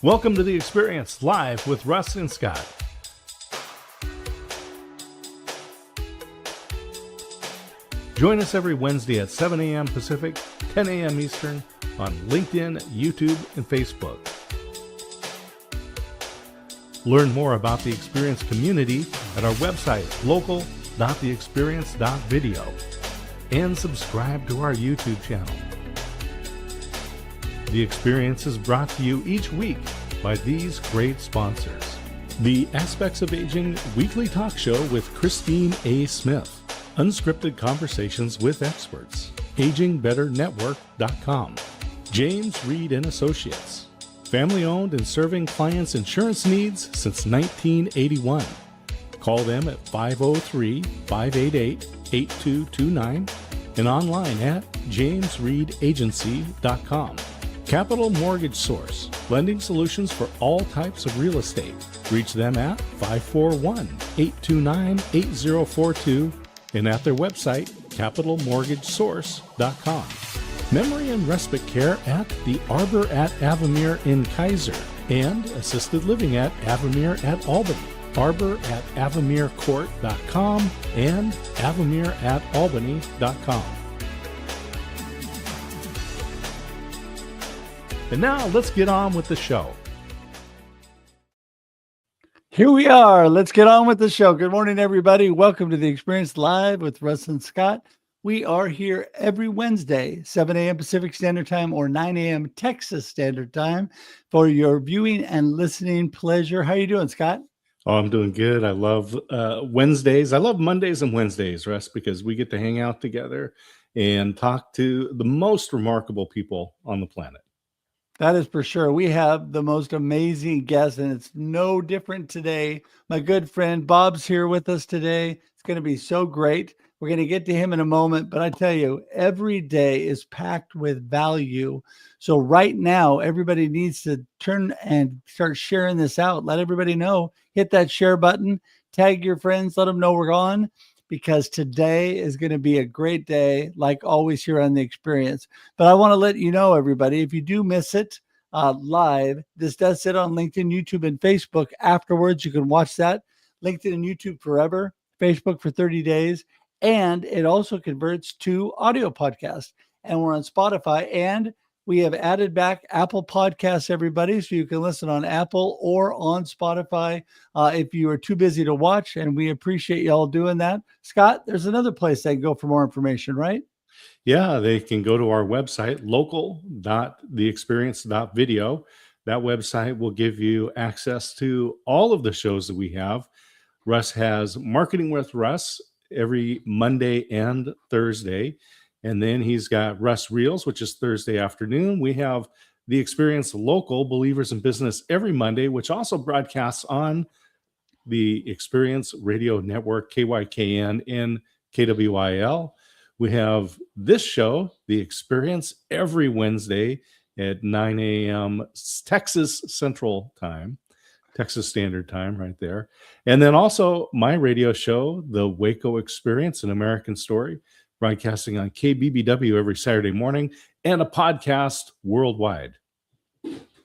Welcome to The Experience, live with Russ and Scott. Join us every Wednesday at 7 a.m. Pacific, 10 a.m. Eastern on LinkedIn, YouTube, and Facebook. Learn more about the Experience community at our website, local.theexperience.video, and subscribe to our YouTube channel. The Experience is brought to you each week by these great sponsors. The Aspects of Aging weekly talk show with Christine A. Smith. Unscripted conversations with experts. AgingBetterNetwork.com. James Reed and Associates. Family owned and serving clients' insurance needs since 1981. Call them at 503-588-8229 and online at jamesreedagency.com. Capital Mortgage Source, lending solutions for all types of real estate. Reach them at 541-829-8042 and at their website, capitalmortgagesource.com. Memory and respite care at the Arbor at Avamere in Kaiser and assisted living at Avamere at Albany. Arbor at avamerecourt.com and avamereatalbany.com. And now let's get on with the show. Here we are. Let's get on with the show. Good morning, everybody. Welcome to The Experience Live with Russ and Scott. We are here every Wednesday, 7 a.m. Pacific Standard Time or 9 a.m. Texas Standard Time for your viewing and listening pleasure. How are you doing, Scott? Oh, I'm doing good. I love Wednesdays. I love Mondays and Wednesdays, Russ, because we get to hang out together and talk to the most remarkable people on the planet. That is for sure. We have the most amazing guests, and it's no different today. My good friend Bob's here with us today. It's going to be so great. We're going to get to him in a moment, but I tell you, every day is packed with value. So right now, everybody needs to turn and start sharing this out. Let everybody know. Hit that share button. Tag your friends. Let them know we're on, because today is going to be a great day, like always here on The Experience. But I want to let you know, everybody, if you do miss it live, this does sit on LinkedIn, YouTube, and Facebook. Afterwards, you can watch that. LinkedIn and YouTube forever, Facebook for 30 days. And it also converts to audio podcast. And we're on Spotify. And we have added back Apple Podcasts, everybody, so you can listen on Apple or on Spotify if you are too busy to watch, and we appreciate you all doing that. Scott, there's another place they can go for more information, right? Yeah, they can go to our website, local.theexperience.video. That website will give you access to all of the shows that we have. Russ has Marketing with Russ every Monday and Thursday. And then he's got Russ Reels, which is Thursday afternoon. We have The Experience Local, Believers in Business, every Monday, which also broadcasts on the Experience Radio Network, KYKN and KWIL. We have this show, The Experience, every Wednesday at 9 a.m. Texas Central Time, Texas Standard Time right there. And then also my radio show, The Waco Experience, An American Story, broadcasting on KBBW every Saturday morning, and a podcast worldwide.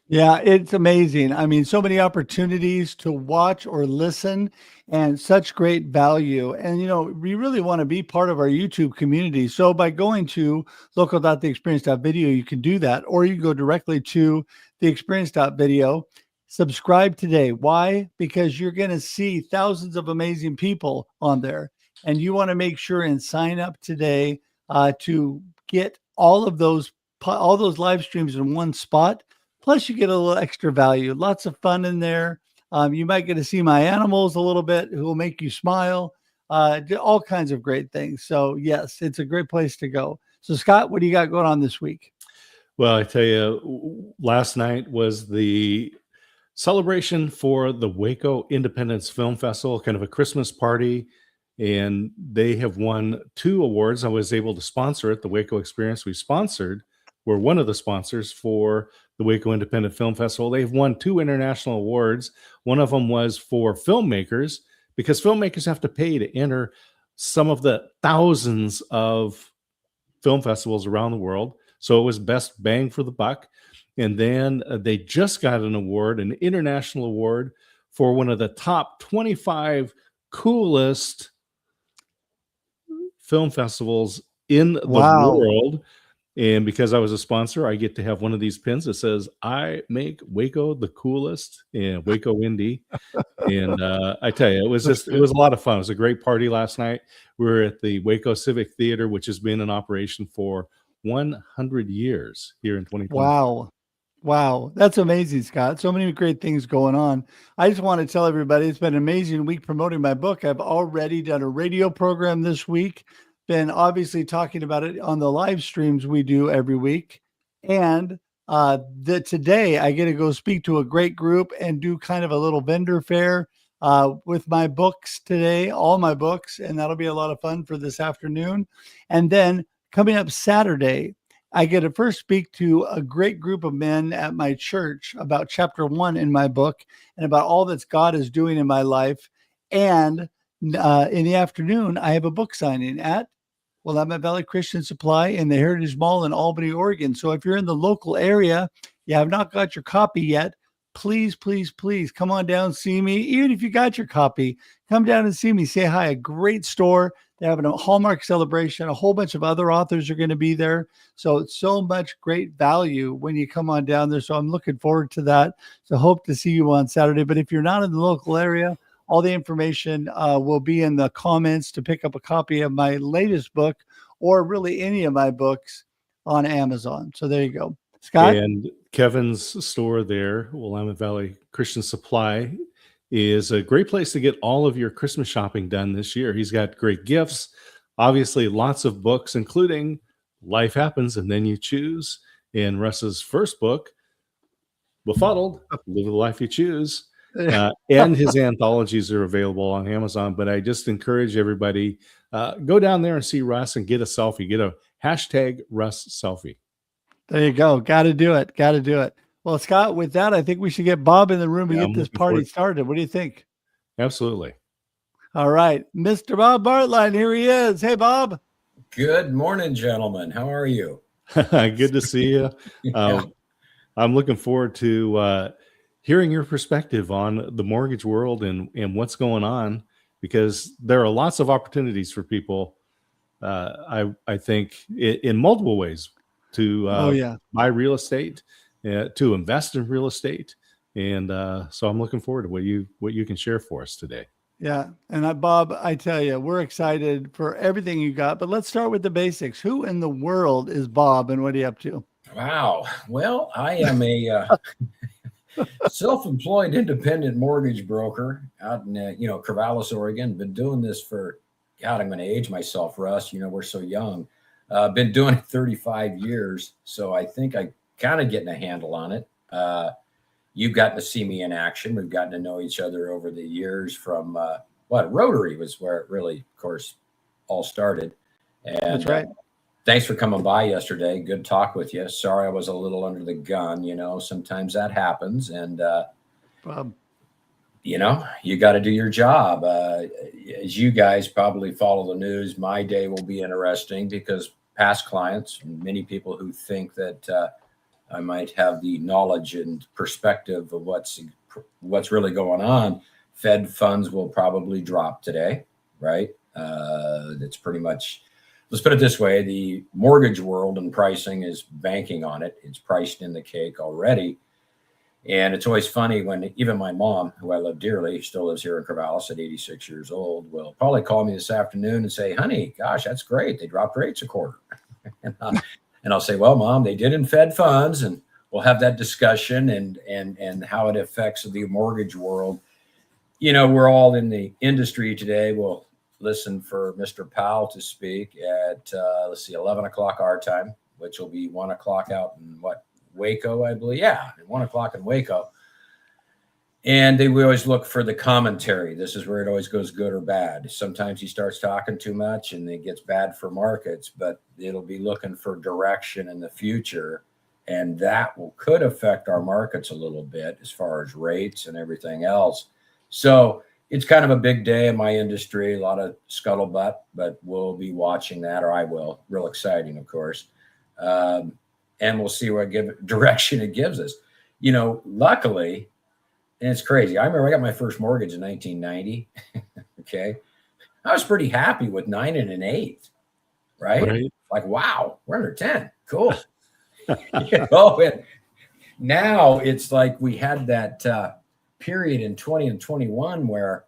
Yeah, it's amazing. I mean, so many opportunities to watch or listen and such great value. And, you know, we really want to be part of our YouTube community. So by going to local.theexperience.video, you can do that, or you can go directly to theexperience.video. Subscribe today. Why? Because you're going to see thousands of amazing people on there. And you want to make sure and sign up today to get all those live streams in one spot. Plus, you get a little extra value. Lots of fun in there. You might get to see my animals a little bit, who will make you smile. All kinds of great things. So, yes, it's a great place to go. So, Scott, what do you got going on this week? Well, I tell you, last night was the celebration for the Waco Independence Film Festival, kind of a Christmas party. And they have won 2 awards. I was able to sponsor it. The Waco Experience we're one of the sponsors for the Waco Independent Film Festival. They've won 2 international awards. One of them was for filmmakers, because filmmakers have to pay to enter some of the thousands of film festivals around the world. So it was best bang for the buck. And then they just got an award, an international award for one of the top 25 coolest film festivals in the Wow. world. And because I was a sponsor, I get to have one of these pins that says, I make Waco the coolest, and Waco Indy. And I tell you, That's it was good. a lot of fun. It was a great party last night. We were at the Waco Civic Theater, which has been in operation for 100 years here in 2025. Wow. Wow. That's amazing, Scott. So many great things going on. I just want to tell everybody it's been an amazing week promoting my book. I've already done a radio program this week, been obviously talking about it on the live streams we do every week. And today I get to go speak to a great group and do kind of a little vendor fair with my books today, all my books. And that'll be a lot of fun for this afternoon. And then coming up Saturday, I get to first speak to a great group of men at my church about chapter 1 in my book and about all that God is doing in my life. And in the afternoon, I have a book signing at Willamette Valley Christian Supply in the Heritage Mall in Albany, Oregon. So if you're in the local area, you have not got your copy yet, please, please, please come on down, see me. Even if you got your copy, come down and see me. Say hi. A great store. They're having a Hallmark celebration. A whole bunch of other authors are going to be there. So it's so much great value when you come on down there. So I'm looking forward to that. So hope to see you on Saturday. But if you're not in the local area, all the information will be in the comments to pick up a copy of my latest book or really any of my books on Amazon. So there you go. Scott? And Kevin's store there, Willamette Valley Christian Supply, is a great place to get all of your Christmas shopping done this year. He's got great gifts, obviously lots of books, including Life Happens and Then You Choose, and Russ's first book, Befuddled, Live the Life You Choose. And his anthologies are available on Amazon. But I just encourage everybody, go down there and see Russ and get a selfie. Get a hashtag Russ selfie. There you go. Got to do it. Got to do it. Well, Scott, with that, I think we should get Bob in the room and Yeah, get I'm this looking party forward- started. What do you think? Absolutely. All right. Mr. Bob Baertlein, here he is. Hey, Bob. Good morning, gentlemen. How are you? Good to see you. Yeah. I'm looking forward to hearing your perspective on the mortgage world and what's going on, because there are lots of opportunities for people, I think, in multiple ways to buy real estate, to invest in real estate. And so I'm looking forward to what you can share for us today. Yeah. And Bob, I tell you, we're excited for everything you got, but let's start with the basics. Who in the world is Bob and what are you up to? Wow. Well, I am a self-employed independent mortgage broker out in, Corvallis, Oregon. Been doing this for, God, I'm going to age myself, Russ. We're so young. Been doing it 35 years. So I think I kind of getting a handle on it. You've gotten to see me in action. We've gotten to know each other over the years from Rotary was where it really, of course, all started. And That's right. Thanks for coming by yesterday. Good talk with you. Sorry I was a little under the gun. Sometimes that happens. And, Bob. you got to do your job. As you guys probably follow the news, my day will be interesting because past clients, many people who think that I might have the knowledge and perspective of what's really going on. Fed funds will probably drop today, right? That's pretty much, let's put it this way. The mortgage world and pricing is banking on it. It's priced in the cake already. And it's always funny when even my mom, who I love dearly, still lives here in Corvallis at 86 years old, will probably call me this afternoon and say, honey, gosh, that's great. They dropped rates a quarter. And I'll say, well, Mom, they did in Fed funds, and we'll have that discussion and how it affects the mortgage world. We're all in the industry today. We'll listen for Mr. Powell to speak at, 11 o'clock our time, which will be 1 o'clock out in Waco, I believe. Yeah, at 1 o'clock in Waco. And we always look for the commentary. This is where it always goes good or bad. Sometimes he starts talking too much and it gets bad for markets, but it'll be looking for direction in the future. And that could affect our markets a little bit as far as rates and everything else. So it's kind of a big day in my industry, a lot of scuttlebutt, but we'll be watching that, or I will. Real exciting, of course. and we'll see what direction it gives us. Luckily, and it's crazy. I remember I got my first mortgage in 1990. Okay. I was pretty happy with 9 1/8, right? Like, wow, we're under 10. Cool. And now it's like we had that period in 20 and 21 where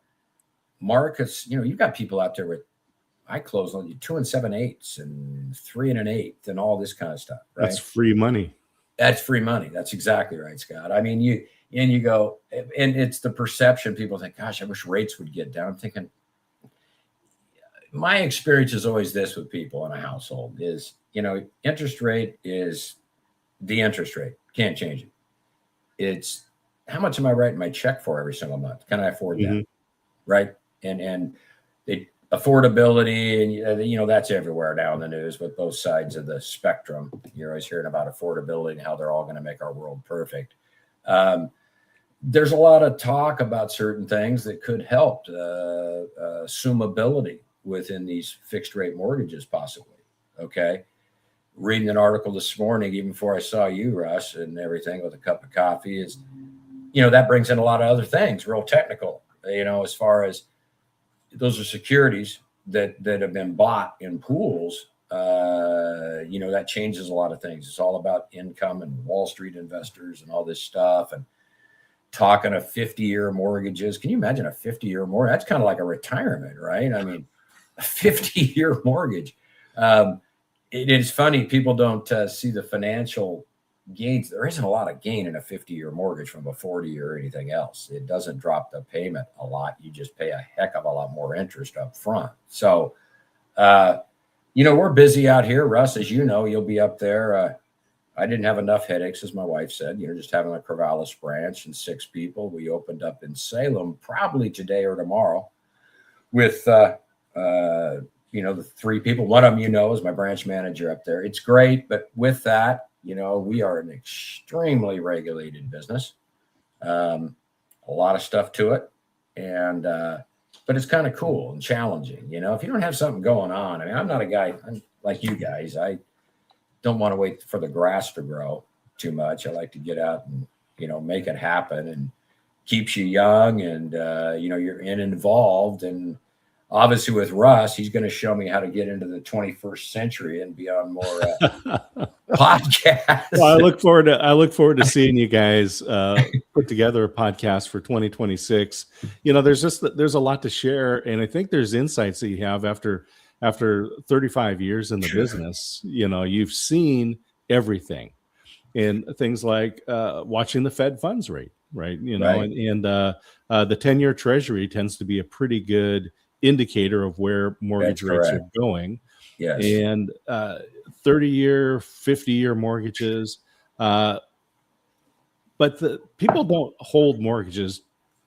markets, you've got people out there with, I closed on you 2 7/8 and 3 1/8 and all this kind of stuff, right? That's free money. That's free money. That's exactly right, Scott. I mean, you go, and it's the perception. People think, gosh, I wish rates would get down. I'm thinking, my experience is always this with people in a household is, interest rate is the interest rate. Can't change it. It's how much am I writing my check for every single month? Can I afford that? Right. And the affordability, and that's everywhere now in the news with both sides of the spectrum. You're always hearing about affordability and how they're all going to make our world perfect. There's a lot of talk about certain things that could help assumability within these fixed rate mortgages, possibly. Okay. Reading an article this morning, even before I saw you, Russ, and everything with a cup of coffee is, that brings in a lot of other things, real technical, as far as those are securities that have been bought in pools. That changes a lot of things. It's all about income and Wall Street investors and all this stuff. And talking of 50-year mortgages. Can you imagine a 50-year mortgage? That's kind of like a retirement, right? I mean, a 50-year mortgage. It is funny. People don't see the financial gains. There isn't a lot of gain in a 50-year mortgage from a 40 or anything else. It doesn't drop the payment a lot. You just pay a heck of a lot more interest up front. So, we're busy out here. Russ, as you know, you'll be up there. I didn't have enough headaches, as my wife said, just having a Corvallis branch and 6 people. We opened up in Salem probably today or tomorrow with, the 3 people. One of them, is my branch manager up there. It's great. But with that, we are an extremely regulated business. A lot of stuff to it. And, but it's kind of cool and challenging. If you don't have something going on, I mean, I'm not a guy like you guys. I don't want to wait for the grass to grow too much. I like to get out and, make it happen, and keeps you young and, you're involved. And obviously with Russ, he's going to show me how to get into the 21st century and be on more podcasts. Well, I look forward to seeing you guys put together a podcast for 2026. There's a lot to share, and I think there's insights that you have after 35 years in the business. You've seen everything, and things like watching the Fed funds rate, right? Right. And the 10-year Treasury tends to be a pretty good indicator of where mortgage rates are going. Yes. And 30-year, 50-year mortgages. But the people don't hold mortgages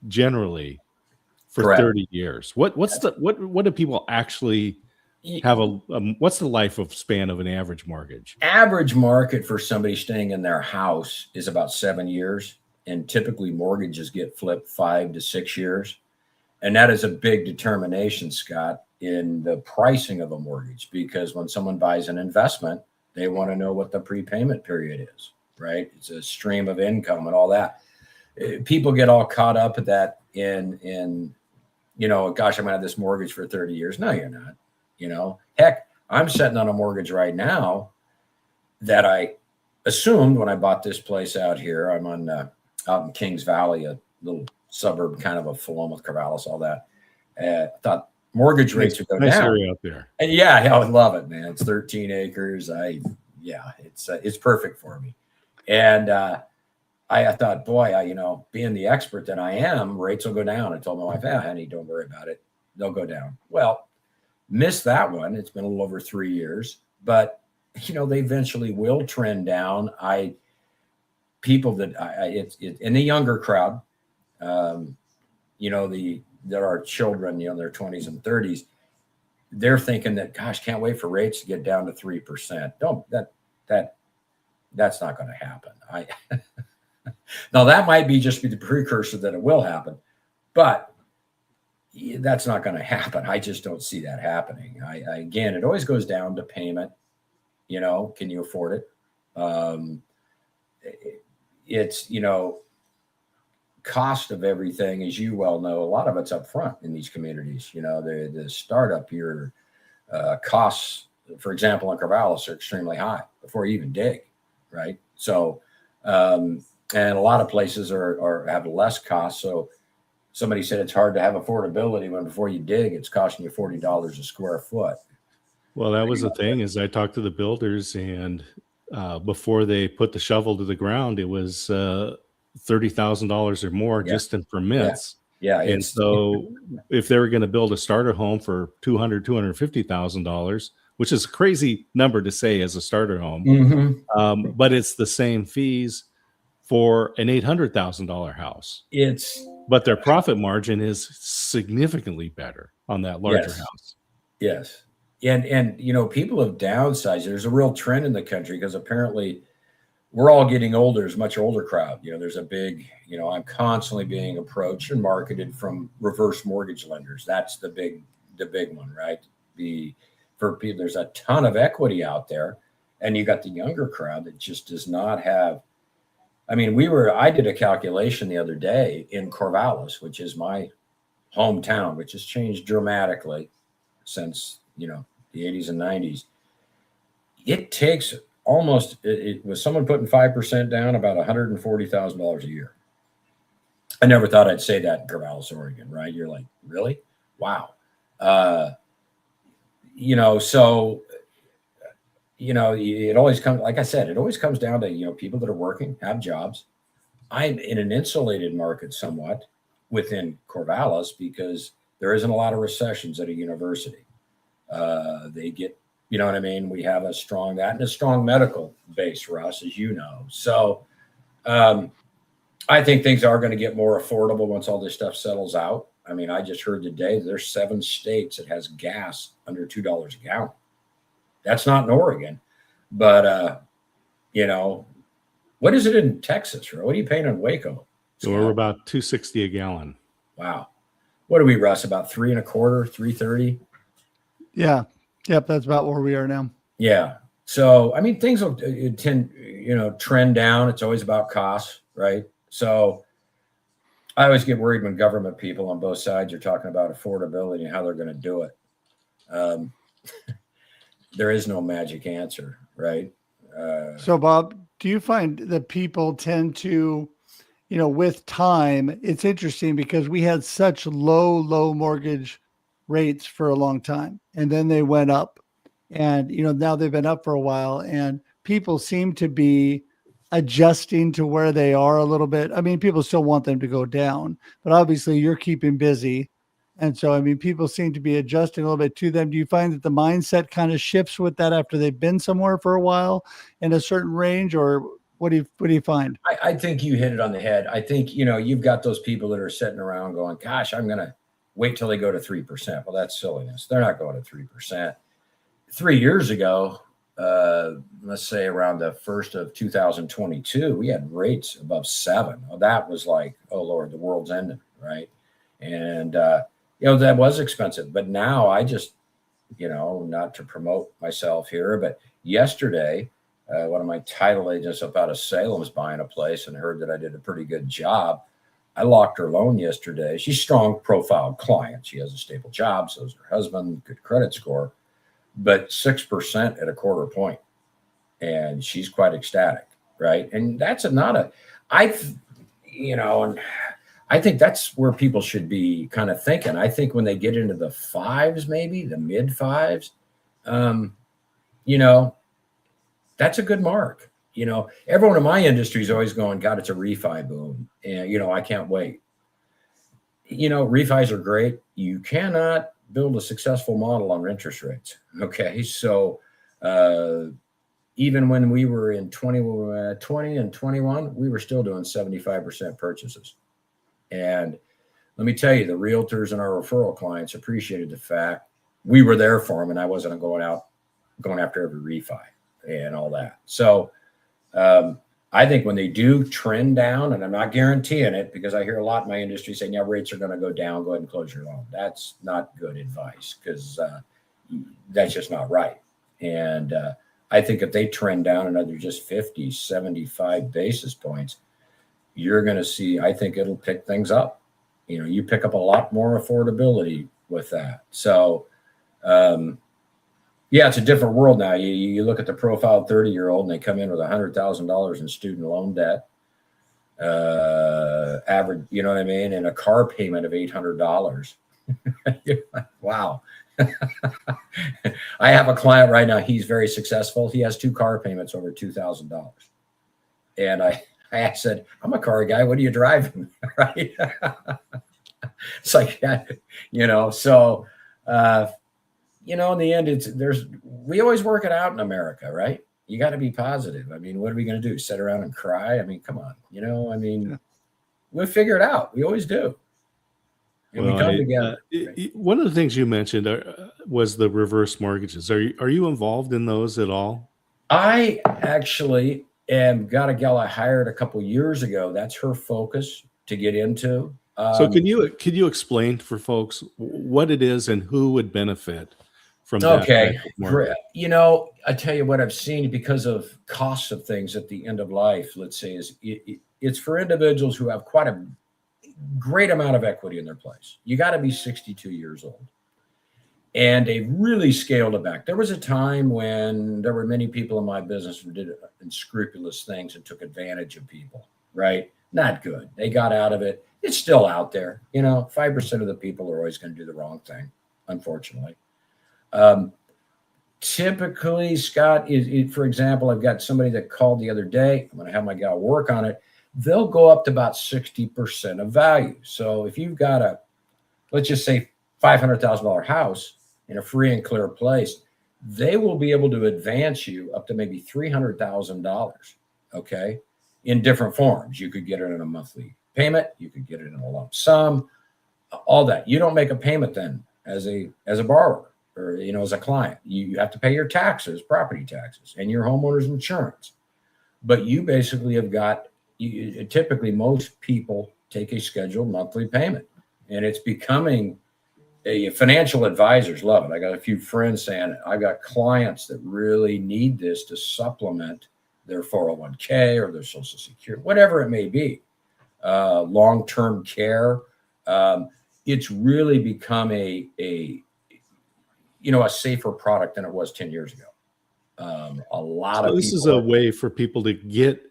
generally for Correct. 30 years. What do people actually have what's the life of span of an average mortgage? Average market for somebody staying in their house is about 7 years. And typically mortgages get flipped 5 to 6 years. And that is a big determination, Scott, in the pricing of a mortgage, because when someone buys an investment, they want to know what the prepayment period is, right? It's a stream of income and all that. People get all caught up at that in gosh, I'm going to have this mortgage for 30 years. No, you're not. Heck, I'm sitting on a mortgage right now that I assumed when I bought this place out here. I'm on out in Kings Valley, a little suburb, kind of a Philomath, Corvallis, all that. Thought mortgage rates would go nice down. Area out there. And yeah, I would love it, man. It's 13 acres. It's perfect for me. And I thought, boy, being the expert that I am, rates will go down. I told my wife, honey, don't worry about it. They'll go down. Well, missed that one. It's been a little over 3 years, but they eventually will trend down. People that it's in the younger crowd, there are children, in their 20s and 30s. They're thinking that, gosh, can't wait for rates to get down to 3%. That's not going to happen. Now that might be just be the precursor that it will happen, but that's not going to happen. I just don't see that happening. Again, it always goes down to payment. Can you afford it? Um, it's, cost of everything, as you well know, a lot of it's up front in these communities. The startup, your costs, for example, in Corvallis are extremely high before you even dig, right? So, and a lot of places have less cost. So somebody said it's hard to have affordability when before you dig, it's costing you $40 a square foot. Well, that was the thing is I talked to the builders and before they put the shovel to the ground, it was $30,000 or more Yeah, just in yeah, permits. yeah. And It's so if they were going to build a starter home for $250,000, which is a crazy number to say as a starter home, Mhm. but it's the same fees for an $800,000 house. It's But their profit margin is significantly better on that larger yes, house. yes, and people have downsized. There's a real trend in the country because apparently we're all getting older. There's a much older crowd. There's a big. I'm constantly being approached and marketed from reverse mortgage lenders. That's the big one, right? For people, there's a ton of equity out there, and you got the younger crowd that just does not have. I mean, I did a calculation the other day in Corvallis, which is my hometown, which has changed dramatically since, the 80s and 90s. It takes almost, it was someone putting 5% down, about $140,000 a year. I never thought I'd say that in Corvallis, Oregon, right? You're like, really? Wow. So it always comes, like I said, it always comes down to, people that are working, have jobs. I'm in an insulated market somewhat within Corvallis because there isn't a lot of recessions at a university. They get, you know what I mean? We have a strong medical base, Russ, as you know. So I think things are going to get more affordable once all this stuff settles out. I mean, I just heard today there's 7 states that has gas under $2 a gallon. That's not in Oregon, but what is it in Texas? What are you paying in Waco? So we're about $2.60 a gallon. Wow. What are we, Russ? About $3.25, $3.30? Yeah. Yep. That's about where we are now. Yeah. So, I mean, things will tend, trend down. It's always about costs, right? So I always get worried when government people on both sides are talking about affordability and how they're going to do it. There is no magic answer, right? So, Bob, do you find that people tend to, with time, it's interesting because we had such low mortgage rates for a long time, and then they went up, and, now they've been up for a while, and people seem to be adjusting to where they are a little bit. I mean, people still want them to go down, but obviously you're keeping busy. And so, I mean, people seem to be adjusting a little bit to them. Do you find that the mindset kind of shifts with that after they've been somewhere for a while in a certain range, or what do you find? I think you hit it on the head. I think, you've got those people that are sitting around going, gosh, I'm going to wait till they go to 3%. Well, that's silliness. They're not going to 3%. 3 years ago, let's say around the 1st of 2022, we had rates above 7. Well, that was like, oh Lord, the world's ending, right? And, that was expensive. But now I just, not to promote myself here, but yesterday, one of my title agents up out of Salem is buying a place and heard that I did a pretty good job. I locked her loan yesterday. She's a strong profile client. She has a stable job. So is her husband, good credit score, but 6% at a quarter point. And she's quite ecstatic, right? And that's and I think that's where people should be kind of thinking. I think when they get into the 5s, maybe the mid 5s, that's a good mark. Everyone in my industry is always going, God, it's a refi boom. And, I can't wait. Refis are great. You cannot build a successful model on interest rates. Okay. So even when we were in 20 and 21, we were still doing 75% purchases. And let me tell you, the realtors and our referral clients appreciated the fact we were there for them, and I wasn't going after every refi and all that. So I think when they do trend down, and I'm not guaranteeing it because I hear a lot in my industry saying, yeah, rates are going to go down, go ahead and close your loan. That's not good advice because that's just not right. And I think if they trend down another just 50, 75 basis points, you're going to see, I think it'll pick things up. You pick up a lot more affordability with that. So, yeah, it's a different world now. You look at the profile 30-year-old and they come in with $100,000 in student loan debt, average, you know what I mean? And a car payment of $800. Wow. I have a client right now. He's very successful. He has 2 car payments over $2,000. And I said, I'm a car guy. What are you driving? Right. It's like, so, in the end, we always work it out in America, right? You got to be positive. I mean, what are we going to do? Sit around and cry? I mean, come on, we'll figure it out. We always do. And we come together. One of the things you mentioned was the reverse mortgages. Are you involved in those at all? I actually got a gal I hired a couple years ago. That's her focus to get into. So can you explain for folks what it is and who would benefit from that? Okay. I tell you what I've seen because of costs of things at the end of life, let's say, is it's for individuals who have quite a great amount of equity in their place. You got to be 62 years old. And they really scaled it back. There was a time when there were many people in my business who did unscrupulous things and took advantage of people, right? Not good. They got out of it. It's still out there. 5% of the people are always going to do the wrong thing, unfortunately. Typically, Scott, for example, I've got somebody that called the other day. I'm going to have my gal work on it. They'll go up to about 60% of value. So if you've got let's just say $500,000 house in a free and clear place, they will be able to advance you up to maybe $300,000, okay, in different forms. You could get it in a monthly payment. You could get it in a lump sum, all that. You don't make a payment then as a borrower or, as a client. You have to pay your taxes, property taxes, and your homeowner's insurance. But you basically have got, typically most people take a scheduled monthly payment, and it's becoming financial advisors love it. I got a few friends saying I've got clients that really need this to supplement their 401k or their Social Security, whatever it may be, long-term care. It's really become a safer product than it was 10 years ago. A lot of this is a way for people to get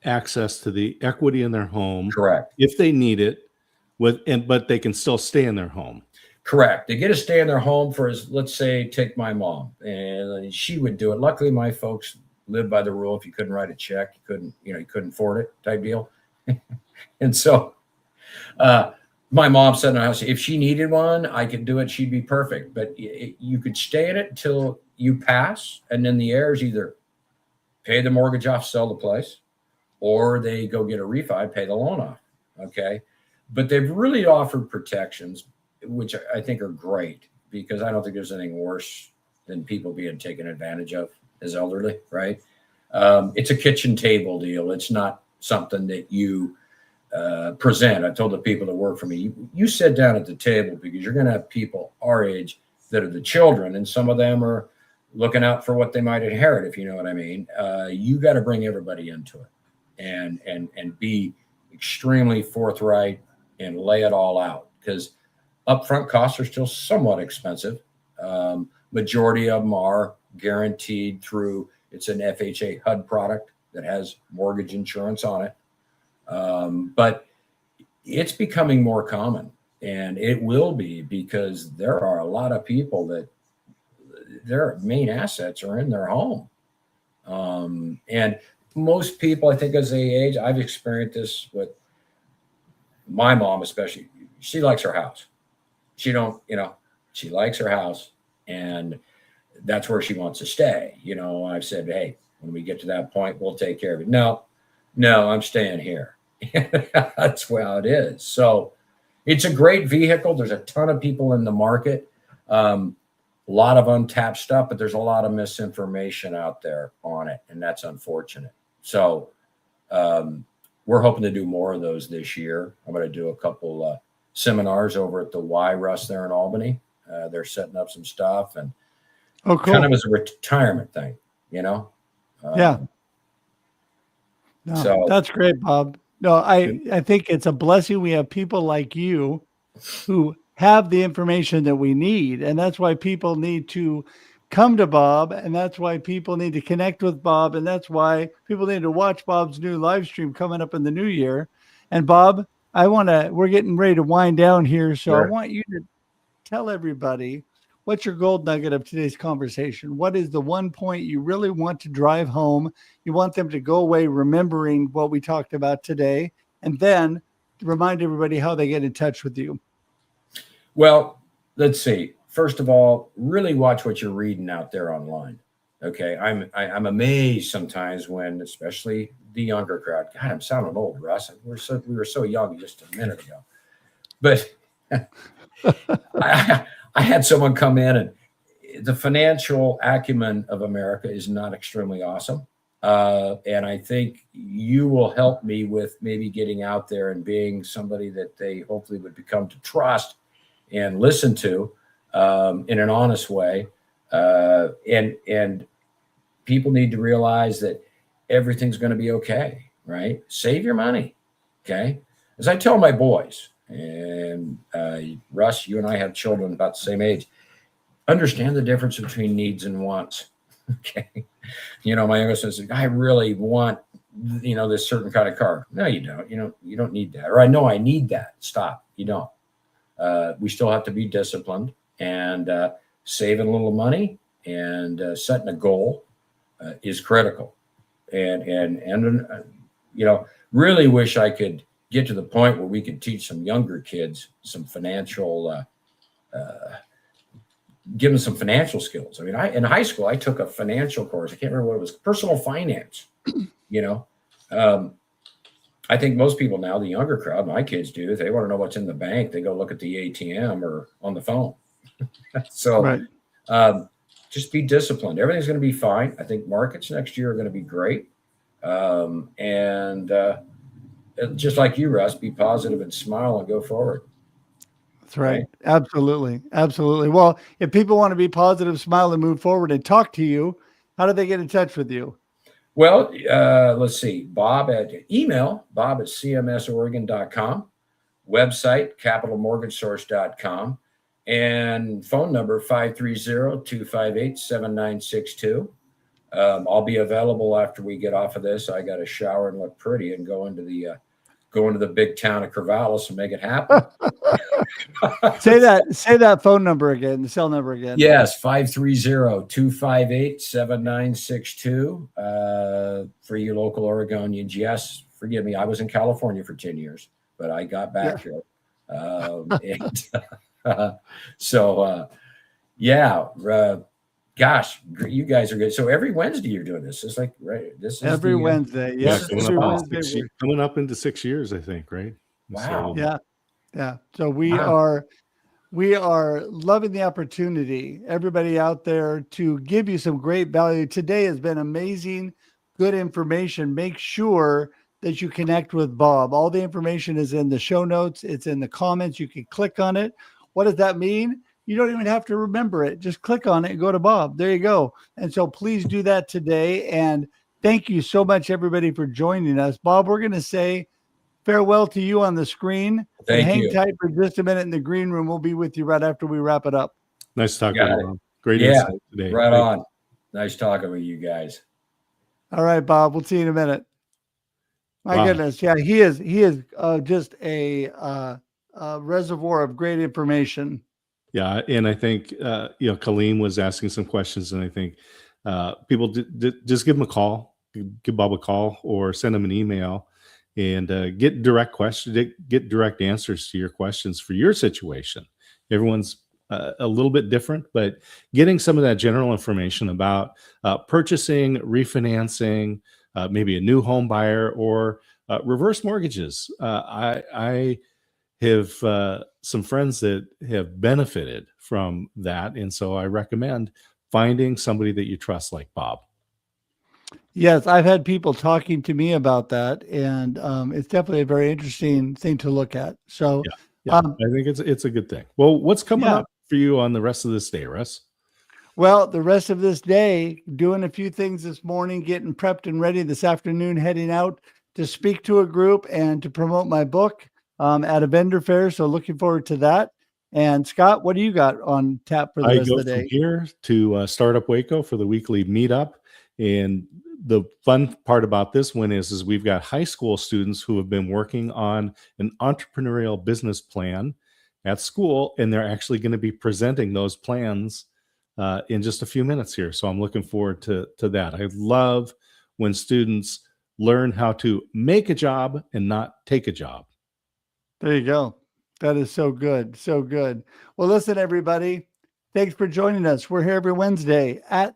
access to the equity in their home, correct, if they need it, but they can still stay in their home. Correct. They get to stay in their home for, let's say, take my mom, and she would do it. Luckily, my folks live by the rule: if you couldn't write a check, you couldn't afford it, type deal. And so, my mom said in her house, if she needed one, I could do it. She'd be perfect. But you could stay in it until you pass, and then the heirs either pay the mortgage off, sell the place, or they go get a refi, pay the loan off. Okay, but they've really offered protections, which I think are great, because I don't think there's anything worse than people being taken advantage of as elderly, right? It's a kitchen table deal. It's not something that you present. I told the people that work for me, you sit down at the table because you're going to have people our age that are the children, and some of them are looking out for what they might inherit, if you know what I mean. You got to bring everybody into it and be extremely forthright and lay it all out, because upfront costs are still somewhat expensive. Majority of them are guaranteed through, it's an FHA HUD product that has mortgage insurance on it. But it's becoming more common, and it will be, because there are a lot of people that their main assets are in their home. And most people, I think, as they age, I've experienced this with my mom, especially. She likes her house. She likes her house, and that's where she wants to stay. I've said, hey, when we get to that point, we'll take care of it. No, I'm staying here. That's how it is. So it's a great vehicle. There's a ton of people in the market, a lot of untapped stuff, but there's a lot of misinformation out there on it, and that's unfortunate. So we're hoping to do more of those this year. I'm going to do a couple seminars over at the Russ there in Albany. They're setting up some stuff, and cool. Kind of as a retirement thing. you know? Yeah. No, So that's great, Bob. No, I think it's a blessing we have people like you who have the information that we need. And that's why people need to come to Bob. And that's why people need to connect with Bob. And that's why people need to watch Bob's new live stream coming up in the new year. And Bob, we're getting ready to wind down here. So I sure. want you to tell everybody what's your gold nugget of today's conversation. What is the one point you really want to drive home? You want them to go away remembering what we talked about today, and then remind everybody how they get in touch with you. Well, let's see. First of all, really watch what you're reading out there online. Okay, I'm amazed sometimes when, especially the younger crowd. God, I'm sounding old, Russ. We were so young just a minute ago, but I had someone come in, and the financial acumen of America is not extremely awesome. And I think you will help me with maybe getting out there and being somebody that they hopefully would become to trust and listen to in an honest way. And people need to realize that everything's going to be okay, right? Save your money, okay? As I tell my boys, and Russ, you and I have children about the same age, understand the difference between needs and wants, okay? You know, my youngest says, I really want, this certain kind of car. No, you don't. You don't need that. Or I know I need that. Stop. You don't. We still have to be disciplined, and saving a little money and setting a goal is critical. And really wish I could get to the point where we could teach some younger kids some financial, give them some financial skills. I mean, in high school, I took a financial course. I can't remember what it was, personal finance, I think most people now, the younger crowd, my kids do, if they want to know what's in the bank, they go look at the ATM or on the phone. So Right. Just be disciplined. Everything's going to be fine. I think markets next year are going to be great. Just like you, Russ, be positive and smile and go forward. That's right. Absolutely. Absolutely. Well, if people want to be positive, smile, and move forward and talk to you, how do they get in touch with you? Well, let's see. Bob at cmsoregon.com, website, capitalmortgagesource.com, and phone number 530-258-7962. I'll be available after we get off of this. I got to shower and look pretty and go into the big town of Corvallis and make it happen. Say that phone number again, the cell number again. Yes, 530-258-7962. For you local Oregonians, yes, forgive me, I was in California for 10 years, but I got back here. Gosh, you guys are good. So every Wednesday you're doing this. It's like, right? This is every Wednesday. Yes. Coming up into 6 years, I think, right? Wow. So, Yeah. So we are loving the opportunity, everybody out there, to give you some great value. Today has been amazing, good information. Make sure that you connect with Bob. All the information is in the show notes. It's in the comments. You can click on it. What does that mean? You don't even have to remember it. Just click on it and go to Bob. There you go. And so please do that today. And thank you so much, everybody, for joining us. Bob, we're going to say farewell to you on the screen. Hang tight for just a minute in the green room. We'll be with you right after we wrap it up. Nice talking to you. Great insight today. Right on. Nice talking with you guys. All right, Bob. We'll see you in a minute. My goodness. Yeah, he is just a reservoir of great information. Yeah, and I think Colleen was asking some questions, and I think people just give him a call, give Bob a call, or send him an email, and get direct answers to your questions for your situation. Everyone's a little bit different, but getting some of that general information about purchasing, refinancing, maybe a new home buyer, or reverse mortgages. I have some friends that have benefited from that. And so I recommend finding somebody that you trust, like Bob. Yes, I've had people talking to me about that, and it's definitely a very interesting thing to look at. So I think it's a good thing. Well, what's coming up for you on the rest of this day, Russ? Well, the rest of this day, doing a few things this morning, getting prepped and ready this afternoon, heading out to speak to a group and to promote my book at a vendor fair. So looking forward to that. And Scott, what do you got on tap for the rest of the day? From here to Startup Waco for the weekly meetup. And the fun part about this one is we've got high school students who have been working on an entrepreneurial business plan at school, and they're actually going to be presenting those plans in just a few minutes here. So I'm looking forward to that. I love when students learn how to make a job and not take a job. There you go. That is so good. So good. Well, listen, everybody, thanks for joining us. We're here every Wednesday at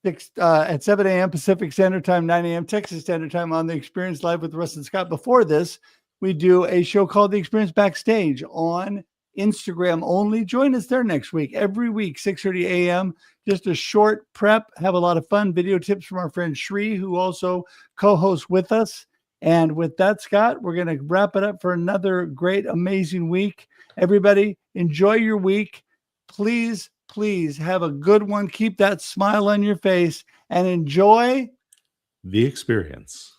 7 a.m. Pacific Standard Time, 9 a.m. Texas Standard Time on The Experience Live with Russ and Scott. Before this, we do a show called The Experience Backstage on Instagram only. Join us there next week. Every week, 6:30 a.m. Just a short prep. Have a lot of fun. Video tips from our friend Shri, who also co-hosts with us. And with that, Scott, we're going to wrap it up for another great, amazing week. Everybody, enjoy your week. Please have a good one. Keep that smile on your face and enjoy the experience.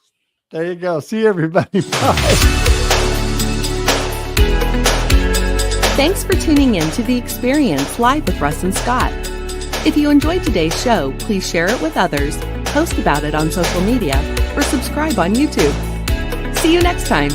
There you go. See you, everybody. Bye. Thanks for tuning in to The Experience Live with Russ and Scott. If you enjoyed today's show, please share it with others, post about it on social media, or subscribe on YouTube. See you next time.